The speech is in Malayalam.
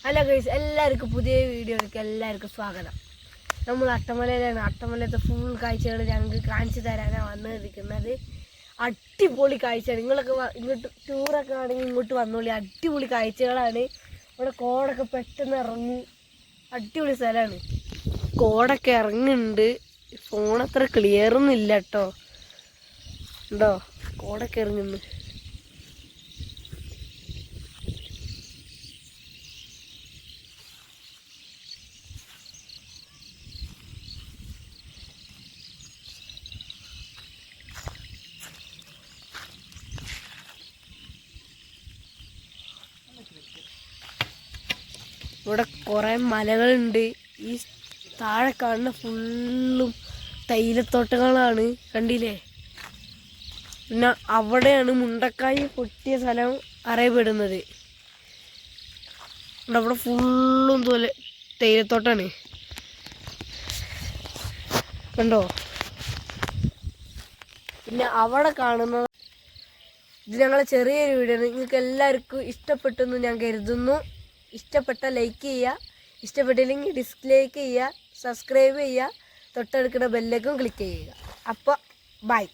ഹലോ ഗൈസ്, എല്ലാവർക്കും പുതിയ വീഡിയോയിലേക്ക് എല്ലാവർക്കും സ്വാഗതം. നമ്മൾ അട്ടമലയിലാണ്. അട്ടമലയത്തെ ഫുൾ കാഴ്ചകൾ ഞങ്ങൾക്ക് കാണിച്ചു തരാനാണ് വന്നിരിക്കുന്നത്. അടിപൊളി കാഴ്ചയാണ്. നിങ്ങളൊക്കെ ഇങ്ങോട്ട് ടൂറൊക്കെ ആണെങ്കിൽ ഇങ്ങോട്ട് വന്നോളി. അടിപൊളി കാഴ്ചകളാണ്. ഇവിടെ കോടൊക്കെ പെട്ടെന്ന് ഇറങ്ങി അടിപൊളി സ്ഥലമാണ്. കോടൊക്കെ ഇറങ്ങുന്നുണ്ട്. ഫോൺ അത്ര ക്ലിയറൊന്നും ഇല്ല കേട്ടോ. ഉണ്ടോ? കോടൊക്കെ ഇറങ്ങുന്നു. ഇവിടെ കുറേ മലകളുണ്ട്. ഈ താഴെ കാണുന്ന ഫുള്ളും തേയിലത്തോട്ടങ്ങളാണ്, കണ്ടില്ലേ? പിന്നെ അവിടെയാണ് മുണ്ടക്കായി പൊട്ടിയ സ്ഥലം അറിയപ്പെടുന്നത്. അവിടെ ഫുള്ളും തേയിലത്തോട്ടാണ്, കണ്ടോ? പിന്നെ അവിടെ കാണുന്നത് ഇത് ഞങ്ങളെ ചെറിയൊരു വീഡിയോ ആണ്. നിങ്ങൾക്ക് എല്ലാവർക്കും ഇഷ്ടപ്പെട്ടെന്ന് ഞാൻ കരുതുന്നു. ഇഷ്ടപ്പെട്ട ലൈക്ക് ചെയ്യുക, ഇഷ്ടപ്പെട്ടില്ലെങ്കിൽ ഡിസ്ലൈക്ക് ചെയ്യുക, സബ്സ്ക്രൈബ് ചെയ്യുക, തൊട്ടടുക്കുന്ന ബെല്ലേക്കും ക്ലിക്ക് ചെയ്യുക. അപ്പോൾ ബൈ.